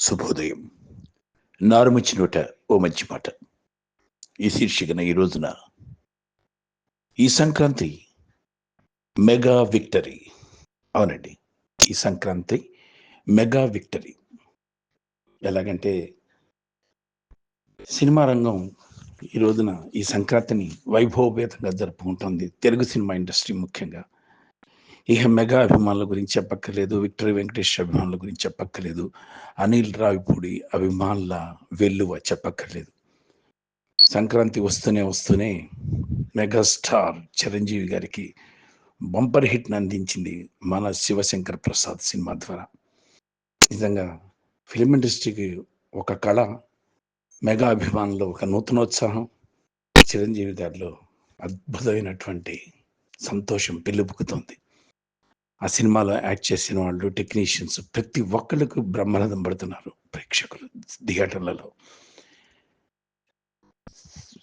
శుభోదయం. నారుమచ్చి నోట ఓ మంచి మాట. ఈ శీర్షికన ఈ రోజున ఈ సంక్రాంతి మెగా విక్టరీ. అవునండి, ఈ సంక్రాంతి మెగా విక్టరీ. ఎలాగంటే సినిమా రంగం ఈ రోజున ఈ సంక్రాంతిని వైభవపేతంగా జరుపుకుంటుంది. తెలుగు సినిమా ఇండస్ట్రీ ముఖ్యంగా. ఇక మెగా అభిమానుల గురించి చెప్పక్కర్లేదు, విక్టరీ వెంకటేష్ అభిమానుల గురించి చెప్పక్కర్లేదు, అనిల్ రావిపూడి అభిమానుల వెల్లువ చెప్పక్కర్లేదు. సంక్రాంతి వస్తూనే మెగాస్టార్ చిరంజీవి గారికి బంపర్ హిట్ని అందించింది మన శివశంకర్ ప్రసాద్ సినిమా ద్వారా. నిజంగా ఫిలిం ఇండస్ట్రీకి ఒక కళ, మెగా అభిమానులు ఒక నూతనోత్సాహం, చిరంజీవి గారిలో అద్భుతమైనటువంటి సంతోషం పెళ్ళిబుకుతోంది. ఆ సినిమాలో యాక్ట్ చేసిన వాళ్ళు, టెక్నీషియన్స్ ప్రతి ఒక్కళ్ళకు బ్రహ్మరథం పడుతున్నారు ప్రేక్షకులు థియేటర్లలో.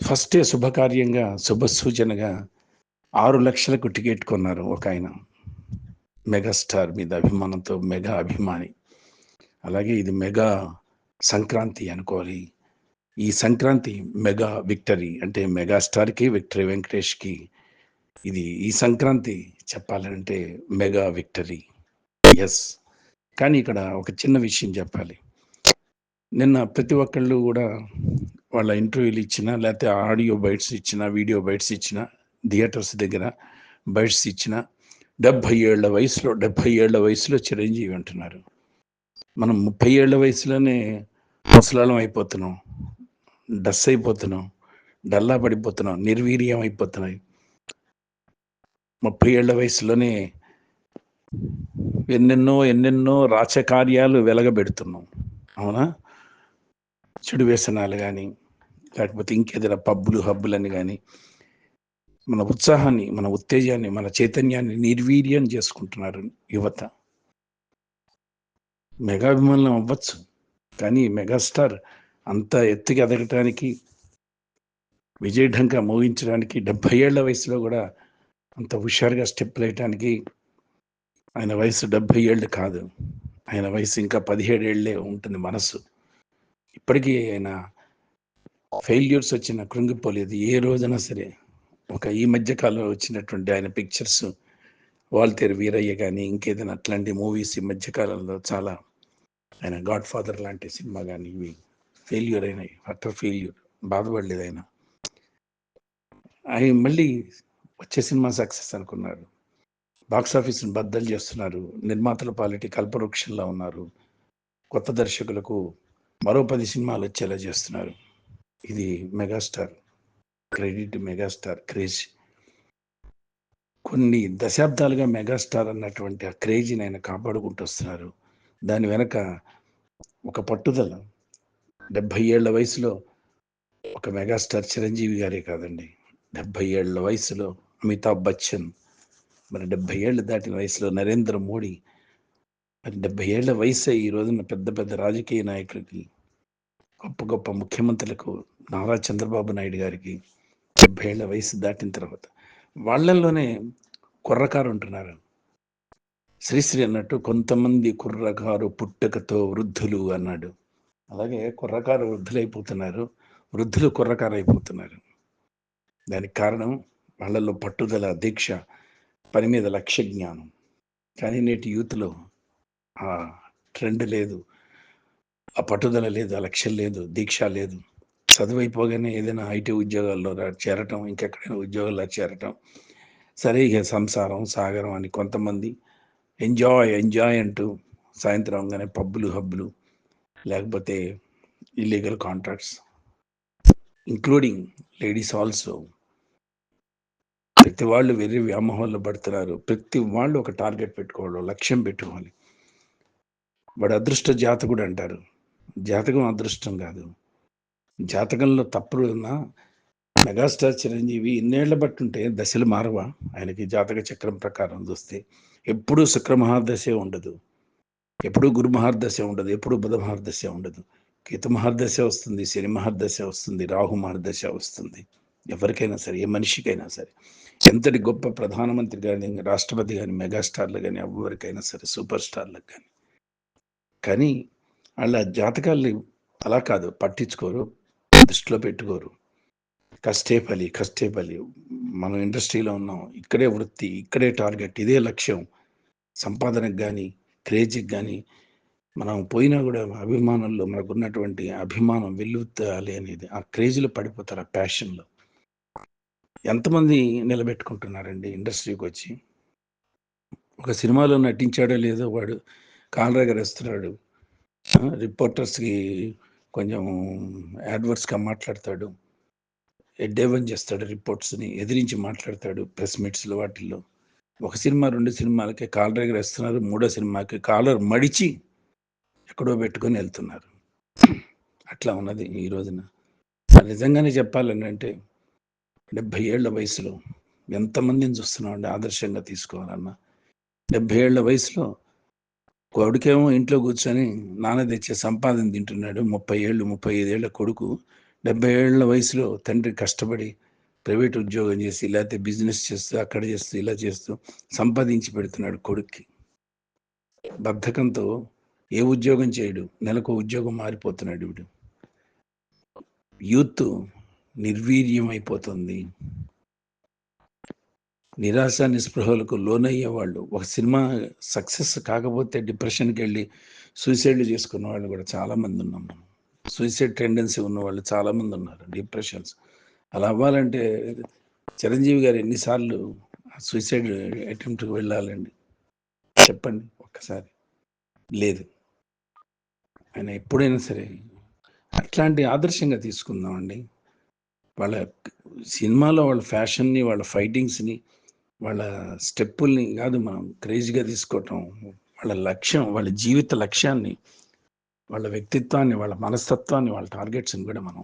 ఫస్టే శుభకార్యంగా, శుభ సూచనగా 6 లక్షలకు టికెట్ కొన్నారు ఒక ఆయన. మెగాస్టార్ మీద అభిమానంతో, మెగా అభిమాని. అలాగే ఇది మెగా సంక్రాంతి అనుకోవాలి. ఈ సంక్రాంతి మెగా విక్టరీ అంటే మెగాస్టార్కి, విక్టరీ వెంకటేష్కి ఇది ఈ సంక్రాంతి చెప్పాలంటే మెగా విక్టరీ. ఎస్. కానీ ఇక్కడ ఒక చిన్న విషయం చెప్పాలి. నిన్న ప్రతి ఒక్కళ్ళు కూడా వాళ్ళ ఇంటర్వ్యూలు ఇచ్చినా, లేకపోతే ఆడియో బైట్స్ ఇచ్చినా, వీడియో బైట్స్ ఇచ్చినా, థియేటర్స్ దగ్గర బైట్స్ ఇచ్చినా 70 ఏళ్ల వయసులో చిరంజీవి అంటున్నారు. మనం 30 ఏళ్ల వయసులోనే ముసలాలం అయిపోతున్నాం, డస్ అయిపోతున్నాం, డల్లా పడిపోతున్నాం, నిర్వీర్యం అయిపోతున్నాయి. 30 ఏళ్ల వయసులోనే ఎన్నెన్నో రాచకార్యాలు వెలగబెడుతున్నాం. అవునా? చెడు వ్యసనాలు కానీ, లేకపోతే ఇంకేదైనా హబ్బులని కానీ మన ఉత్సాహాన్ని, మన ఉత్తేజాన్ని, మన చైతన్యాన్ని నిర్వీర్యం చేసుకుంటున్నారు యువత. మెగాభిమానులం అవ్వచ్చు, కానీ మెగాస్టార్ అంత ఎత్తుకి ఎదగటానికి, విజయఢంకా మోగించడానికి 70 ఏళ్ల వయసులో కూడా అంత హుషారుగా స్టెప్పులు వేయటానికి, ఆయన వయసు 70 ఏళ్ళు కాదు, ఆయన వయసు ఇంకా 17 ఏళ్లే ఉంటుంది మనసు. ఇప్పటికీ ఆయన ఫెయిల్యూర్స్ వచ్చిన కృంగిపోలేదు ఏ రోజైనా సరే. ఒక ఈ మధ్యకాలంలో వచ్చినటువంటి ఆయన పిక్చర్స్, వాల్తేరు వీరయ్య కానీ, ఇంకేదైనా అట్లాంటి మూవీస్ ఈ మధ్యకాలంలో చాలా, ఆయన గాడ్ ఫాదర్ లాంటి సినిమా కానీ ఇవి ఫెయిల్యూర్ అయినాయి. అటర్ ఫెయిల్యూర్, బాధపడలేదు ఆయన. ఆయన మళ్ళీ వచ్చే సినిమా సక్సెస్ అనుకున్నారు. బాక్సాఫీస్ని బద్దలు చేస్తున్నారు. నిర్మాతల పాలిటీ కల్పవృక్షంలో ఉన్నారు. కొత్త దర్శకులకు మరో 10 సినిమాలు వచ్చేలా చేస్తున్నారు. ఇది మెగాస్టార్ క్రెడిట్, మెగాస్టార్ క్రేజ్. కొన్ని దశాబ్దాలుగా మెగాస్టార్ అన్నటువంటి ఆ క్రేజ్ని ఆయన కాపాడుకుంటూ వస్తున్నారు. దాని వెనక ఒక పట్టుదల. 70 ఏళ్ల వయసులో ఒక మెగాస్టార్ చిరంజీవి గారే కాదండి, 70 ఏళ్ల వయసులో అమితాబ్ బచ్చన్, మరి 70 ఏళ్ళు దాటిన వయసులో నరేంద్ర మోడీ, మరి 70 ఏళ్ల వయసు ఈ రోజున పెద్ద పెద్ద రాజకీయ నాయకులకి, గొప్ప ముఖ్యమంత్రులకు, నారా చంద్రబాబు నాయుడు గారికి 70 ఏళ్ల వయసు దాటిన తర్వాత వాళ్ళల్లోనే కుర్రకారు ఉంటున్నారు. శ్రీశ్రీ అన్నట్టు కొంతమంది కుర్రకారు పుట్టుకతో వృద్ధులు అన్నాడు. అలాగే కుర్రకారు వృద్ధులైపోతున్నారు, వృద్ధులు కుర్రకారు అయిపోతున్నారు. దానికి కారణం వాళ్ళల్లో పట్టుదల, దీక్ష, పని మీద లక్ష్య జ్ఞానం. కానీ నేటి యూత్లో ఆ ట్రెండ్ లేదు, ఆ పట్టుదల లేదు, ఆ లక్ష్యం లేదు, దీక్ష లేదు. చదువు అయిపోగానే ఏదైనా ఐటీ ఉద్యోగాల్లో చేరటం, ఇంకెక్కడైనా ఉద్యోగాల్లో చేరటం, సరే ఇక సంసారం సాగరం అని కొంతమంది ఎంజాయ్ అంటూ సాయంత్రం అవగానే హబ్బులు, లేకపోతే illegal contracts, including ladies also. ప్రతి వాళ్ళు వెర్రి వ్యామోహాల్లో పడుతున్నారు. ప్రతి వాళ్ళు ఒక టార్గెట్ పెట్టుకోవాలి, లక్ష్యం పెట్టుకోవాలి. వాడు అదృష్ట జాతకుడు అంటారు. జాతకం అదృష్టం కాదు. జాతకంలో తప్పులు ఉన్నా మెగాస్టార్ చిరంజీవి ఇన్నేళ్ల బట్టి ఉంటే దశలు మారవా? ఆయనకి జాతక చక్రం ప్రకారం చూస్తే ఎప్పుడూ శుక్ర మహాదశ ఉండదు, ఎప్పుడూ గురు మహర్దశ ఉండదు, ఎప్పుడూ బుధ మహర్దశ ఉండదు. కేతు మహర్దశ వస్తుంది, శని మహర్దశ వస్తుంది, రాహు మహర్దశ వస్తుంది. ఎవరికైనా సరే, ఏ మనిషికైనా సరే, ఎంతటి గొప్ప ప్రధానమంత్రి కానీ, రాష్ట్రపతి కానీ, మెగాస్టార్లు కానీ, ఎవరికైనా సరే, సూపర్ స్టార్లకు కానీ. కానీ వాళ్ళ జాతకాల్ని అలా కాదు పట్టించుకోరు, దృష్టిలో పెట్టుకోరు. కష్టే ఫలి, కష్టే ఫలి. మనం ఇండస్ట్రీలో ఉన్నాం. ఇక్కడే వృత్తి, ఇక్కడే టార్గెట్, ఇదే లక్ష్యం. సంపాదనకు గాని, క్రేజ్‌కి గాని మనం పోయినా గూడా అభిమానుల్లో మనకున్నటువంటి అభిమానం వెల్లువెత్తాలి అనేది. ఆ క్రేజ్‌లో పడిపోతారు. ఆ ప్యాషన్‌లో. ఎంతమంది నిలబెట్టుకుంటున్నారండి ఇండస్ట్రీకొచ్చి? ఒక సినిమాలో నటించాడో లేదో వాడు కాళ్ళు ఎగరేస్తున్నాడు. రిపోర్టర్స్‌కి కొంచెం యాడ్వర్స్‌గా మాట్లాడతాడు. ఎడ్డేవని చేస్తాడు రిపోర్ట్స్‌ని. ఎదిరించి మాట్లాడతాడు ప్రెస్ మీట్స్‌లో వాటిల్లో. ఒక సినిమా, 2 సినిమాలకే కాలర్ ఎగరేస్తున్నారు. మూడో సినిమాకి కాలర్ మడిచి ఎక్కడో పెట్టుకొని ఎళ్తున్నారు. అట్లా ఉన్నది ఈ రోజున. నిజంగానే చెప్పాలనంటే 70 ఏళ్ల వయసులో ఎంతమందిని చూస్తున్నామండి ఆదర్శంగా తీసుకోవాలన్నా. 70 ఏళ్ల వయసులో కొడుకేమో ఇంట్లో కూర్చొని నాన్న తెచ్చే సంపాదన తింటున్నాడు. 30 ఏళ్ళు, 35 ఏళ్ల కొడుకు 70 ఏళ్ల వయసులో తండ్రి కష్టపడి ప్రైవేట్ ఉద్యోగం చేసి, లేతే బిజినెస్ చేస్తూ, అక్కడ చేస్తూ, ఇలా చేస్తూ సంపాదించి పెడుతున్నాడు కొడుక్కి. బద్ధకంతో ఏ ఉద్యోగం చేయడు. నెలకో ఉద్యోగం మారిపోతున్నాడు వీడు. యూత్ నిర్వీర్యమైపోతుంది. నిరాశ, నిస్పృహలకు లోనయ్యేవాళ్ళు. ఒక సినిమా సక్సెస్ కాకపోతే డిప్రెషన్‌కెళ్ళి సూసైడ్‌లు చేసుకున్న వాళ్ళు కూడా చాలామంది ఉన్నాం మనం. సూసైడ్ టెండెన్సీ ఉన్నవాళ్ళు చాలామంది ఉన్నారు. డిప్రెషన్స్. అలా అవ్వాలంటే చిరంజీవి గారు ఎన్ని సార్లు సూసైడ్ అటెంప్ట్‌కి వెళ్ళాలండి? చెప్పండి ఒక్కసారి. లేదు. ఆయన ఎప్పుడైనా సరే అట్లాంటి ఆదర్శంగా తీసుకుందామండి. వాళ్ళ సినిమాలో వాళ్ళ ఫ్యాషన్‌ని, వాళ్ళ ఫైటింగ్స్‌ని, వాళ్ళ స్టెప్పుల్ని కాదు మనం క్రేజ్‌గా తీసుకోవటం. వాళ్ళ లక్ష్యం, వాళ్ళ జీవిత లక్ష్యాన్ని, వాళ్ళ వ్యక్తిత్వాన్ని, వాళ్ళ మనస్తత్వాన్ని, వాళ్ళ టార్గెట్స్‌ని కూడా మనం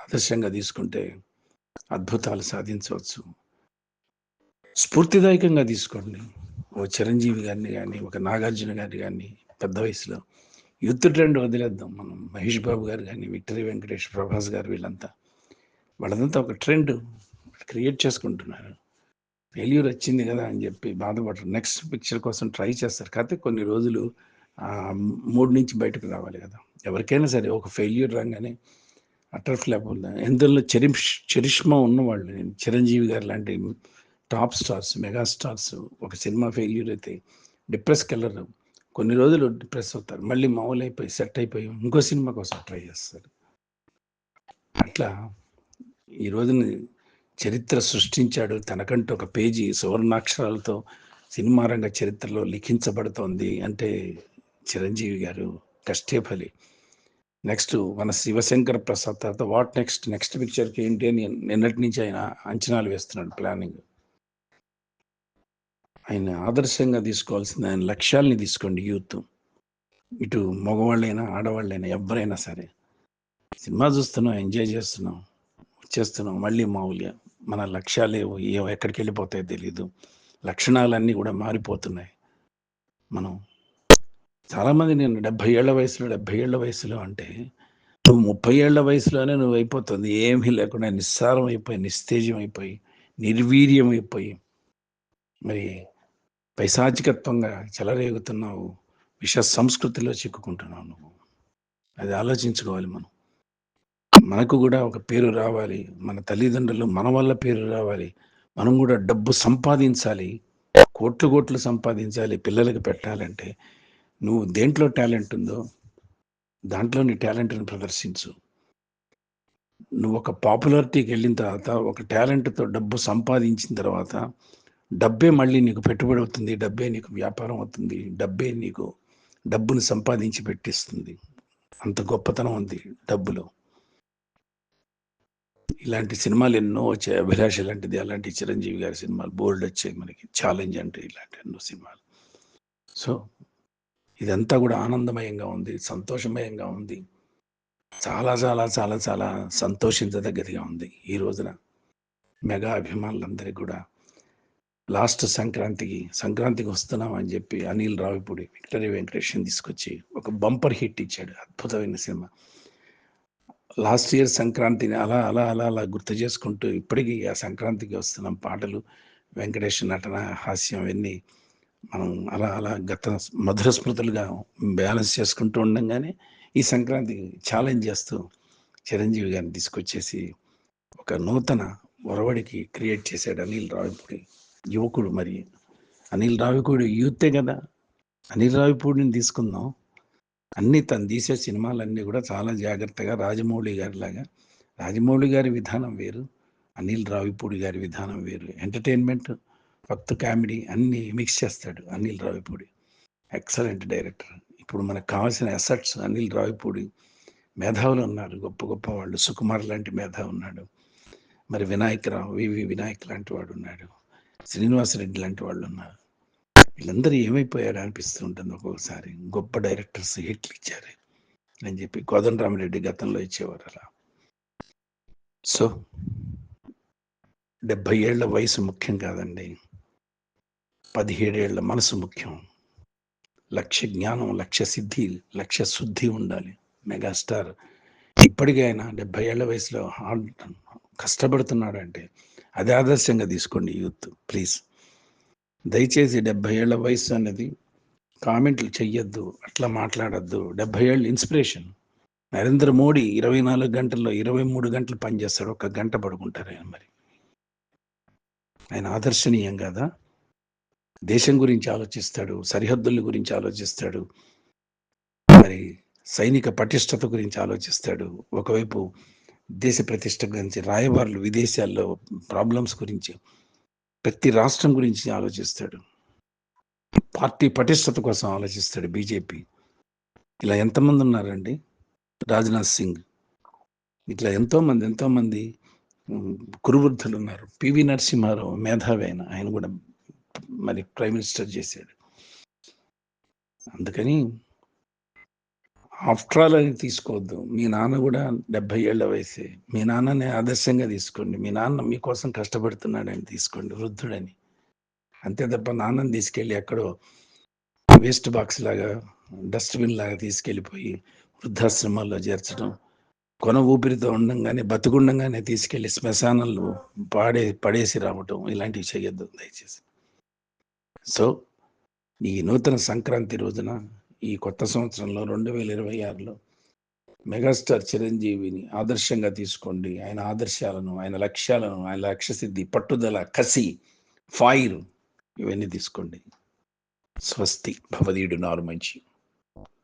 ఆదర్శంగా తీసుకుంటే అద్భుతాలు సాధించవచ్చు. స్ఫూర్తిదాయకంగా తీసుకోండి. ఓ చిరంజీవి గారిని గాని, ఒక నాగార్జున గారిని గాని పెద్ద వయసులో యూత్ ట్రెండ్ వదిలేద్దాం మనం. మహేష్ బాబు గారు గాని, విక్టరీ వెంకటేష్, ప్రభాస్ గారు వీళ్ళంతా. వాళ్ళదంతా ఒక ట్రెండ్ క్రియేట్ చేసుకుంటున్నారు. ఫెయిల్యూర్ వచ్చింది కదా అని చెప్పి బాధపడరు. నెక్స్ట్ పిక్చర్ కోసం ట్రై చేస్తారు. కాకపోతే కొన్ని రోజులు మూడ్ నుంచి బయటకు రావాలి కదా! ఎవరికైనా సరే ఒక ఫెయిల్యూర్ రాంగానే అటర్ ఫ్లాప్ ఎందులో చరిష్మా ఉన్నవాళ్ళు చిరంజీవి గారు లాంటి టాప్ స్టార్స్, మెగా స్టార్స్ ఒక సినిమా ఫెయిల్యూర్ అయితే డిప్రెస్‌కెళ్ళరు. కొన్ని రోజులు డిప్రెస్ అవుతారు. మళ్ళీ మామూలైపోయి సెట్ అయిపోయి ఇంకో సినిమా కోసం ట్రై చేస్తారు. అట్లా ఈ రోజున చరిత్ర సృష్టించాడు. తనకంటూ ఒక పేజీ సువర్ణాక్షరాలతో సినిమా రంగ చరిత్రలో లిఖించబడుతోంది అంటే చిరంజీవి గారు కష్టే ఫలి. నెక్స్ట్ మన శివశంకర్ ప్రసాద్ తర్వాత వాట్ నెక్స్ట్? నెక్స్ట్ పిక్చర్‌కి ఏంటి అని నిన్నటి నుంచి ఆయన అంచనాలు వేస్తున్నాడు ప్లానింగ్. ఆయన ఆదర్శంగా తీసుకోవాల్సింది ఆయన లక్ష్యాల్ని తీసుకోండి యూత్. ఇటు మగవాళ్ళైనా, ఆడవాళ్ళైనా ఎవ్వరైనా సరే. సినిమా చూస్తున్నాం, ఎంజాయ్ చేస్తున్నాం, వచ్చేస్తున్నాం మళ్ళీ మామూలుగా. మన లక్ష్యాలేవో ఏవో ఎక్కడికెళ్ళిపోతాయో తెలీదు. లక్షణాలన్నీ కూడా మారిపోతున్నాయి. మనం చాలామంది నేను 70 ఏళ్ల వయసులో, 70 ఏళ్ల వయసులో అంటే నువ్వు 30 ఏళ్ల వయసులోనే నువ్వయిపోతుంది. ఏమీ లేకుండా నిస్సారం అయిపోయి, నిస్తేజం అయిపోయి, నిర్వీర్యం అయిపోయి, మరి పైశాచికత్వంగా చెలరేగుతున్నావు. విష సంస్కృతిలో చిక్కుకుంటున్నావు నువ్వు. అది ఆలోచించుకోవాలి మనం. మనకు గూడా ఒక పేరు రావాలి. మన తల్లిదండ్రులు మన వల్ల పేరు రావాలి. మనం గూడా డబ్బు సంపాదించాలి. కోట్లు, కోట్లు సంపాదించాలి పిల్లలకి పెట్టాలంటే, నువ్వు దేంట్లో టాలెంట్ ఉందో, దాంట్లో నీ టాలెంట్‌ని ప్రదర్శించు. నువ్వొక పాపులారిటీకెళ్ళిన తర్వాత, ఒక టాలెంట్‌తో డబ్బు సంపాదించిన తర్వాత, డబ్బే మళ్ళీ నీకు పెట్టుబడవుతుంది. డబ్బే నీకు వ్యాపారం అవుతుంది. డబ్బే నీకు డబ్బుని సంపాదించి పెట్టిస్తుంది. అంత గొప్పతనం ఉంది డబ్బులో. ఇలాంటి సినిమాలు ఎన్నో వచ్చాయి. 'అభిలాష' లాంటిది, అలాంటి చిరంజీవి గారి సినిమాలు బోలెడొచ్చాయి మనకి. 'ఛాలెంజ్' అంటే ఇలాంటి ఎన్నో సినిమాలు. సో, ఇదంతా గూడా ఆనందమయంగా ఉంది. సంతోషమయంగా ఉంది. చాలా చాలా చాలా చాలా సంతోషించదగ్గదిగా ఉంది. ఈ రోజున మెగా అభిమానులందరికీ గూడా సంక్రాంతికి వస్తున్నాం అని జెప్పి అనిల్ రావిపూడి, విక్టరీ వెంకటేష్‌ని తీసుకొచ్చి ఒక బంపర్ హిట్ ఇచ్చాడు. అద్భుతమైన సినిమా. లాస్ట్ ఇయర్ సంక్రాంతిని అలా, అలా, అలా, అలా గుర్తు చేసుకుంటూ ఇప్పటికి ఆ సంక్రాంతికి వస్తున్నాం పాటలు, వెంకటేష్ నటన, హాస్యం ఇవన్నీ మనం అలా అలా గత మధుర స్మృతులుగా బ్యాలెన్స్ చేసుకుంటూ ఉండంగానే ఈ సంక్రాంతి ఛాలెంజ్ చేస్తూ చిరంజీవి గారిని తీసుకొచ్చేసి ఒక నూతన ఒరవడికి క్రియేట్ చేశాడు అనిల్ రావిపూడి. యువకుడు మరి. అనిల్ రావిపూడి యూతే కదా! అనిల్ రావిపూడిని తీసుకుందాం. అన్నీ తను తీసే సినిమాలన్నీ కూడా చాలా జాగ్రత్తగా రాజమౌళి గారిలాగా. రాజమౌళి గారి విధానం వేరు. అనిల్ రావిపూడి గారి విధానం వేరు. ఎంటర్‌టైన్‌మెంట్, ఫక్తు కామెడీ అన్నీ మిక్స్ చేస్తాడు అనిల్ రావిపూడి. Excellent director. ఇప్పుడు మనకు కావాల్సిన అసెట్స్ అనిల్ రావిపూడి. మేధావులు ఉన్నారు. గొప్ప గొప్ప వాళ్ళు. సుకుమార్ లాంటి మేధావి ఉన్నాడు. మరి వినాయకరావు, వినాయక్ లాంటి వాడు ఉన్నాడు. శ్రీనివాసరెడ్డి లాంటి వాళ్ళు ఉన్నారు. వీళ్ళందరూ ఏమైపోయారు అనిపిస్తూ ఉంటుంది ఒక్కొక్కసారి. గొప్ప డైరెక్టర్స్ హిట్లు ఇచ్చారు అని చెప్పి. కోదండరామిరెడ్డి గతంలో ఇచ్చేవారు అలా. సో 70 ఏళ్ల వయసు ముఖ్యం కాదండి. 17 ఏళ్ల మనసు ముఖ్యం. లక్ష్య జ్ఞానం, లక్ష్య సిద్ధి, లక్ష్య శుద్ధి ఉండాలి. మెగాస్టార్ ఇప్పటికీ ఆయన 70 ఏళ్ల వయసులో కష్టపడుతున్నాడంటే అది ఆదర్శంగా తీసుకోండి యూత్ ప్లీజ్. దయచేసి 70 ఏళ్ల వయసు అనేది కామెంట్లు చెయ్యొద్దు, అట్లా మాట్లాడొద్దు. 70 ఏళ్ళు ఇన్స్పిరేషన్. నరేంద్ర మోడీ 24 గంటల్లో 23 గంటలు పనిచేస్తాడు. 1 గంట పడుకుంటారు ఆయన. మరి ఆయన ఆదర్శనీయం కదా! దేశం గురించి ఆలోచిస్తాడు, సరిహద్దుల గురించి ఆలోచిస్తాడు, మరి సైనిక పటిష్టత గురించి ఆలోచిస్తాడు. ఒకవైపు దేశ ప్రతిష్ట గురించి, రాయబారులు విదేశాల్లో ప్రాబ్లమ్స్ గురించి, ప్రతి రాష్ట్రం గురించి ఆలోచిస్తాడు. పార్టీ పటిష్టత కోసం ఆలోచిస్తాడు బీజేపీ. ఇలా ఎంతమంది ఉన్నారండి? రాజ్నాథ్ సింగ్, ఇట్లా ఎంతోమంది కురువృద్ధులు ఉన్నారు. పివి నరసింహారావు మేధావి ఆయన కూడా మరి ప్రైమ్ మినిస్టర్ చేశాడు. అందుకని ఆఫ్టర్ ఆల్ అని తీసుకోవద్దు. మీ నాన్న కూడా 70 ఏళ్ల వయసే. మీ నాన్నని ఆదర్శంగా తీసుకోండి. మీ నాన్న మీకోసం కష్టపడుతున్నాడని తీసుకోండి, వృద్ధుడని. అంతే తప్ప నాన్నని తీసుకెళ్ళి ఎక్కడో వేస్ట్ బాక్స్ లాగా, డస్ట్బిన్ లాగా తీసుకెళ్ళిపోయి వృద్ధాశ్రమాల్లో చేర్చడం, కొన ఊపిరితో ఉండంగానే, బతుకుండంగానే తీసుకెళ్లి శ్మశానంలో పడేసి రావటం, ఇలాంటివి చేయొద్దు దయచేసి. సో ఈ నూతన సంక్రాంతి రోజున, ఈ కొత్త సంవత్సరంలో 2026లో మెగాస్టార్ చిరంజీవిని ఆదర్శంగా తీసుకోండి. ఆయన ఆదర్శాలను, ఆయన లక్ష్యాలను, ఆయన లక్ష్యసిద్ధి, పట్టుదల, కసి, ఫైర్ ఇవన్నీ తీసుకోండి. స్వస్తి భవదీయుడు నారు మంచి.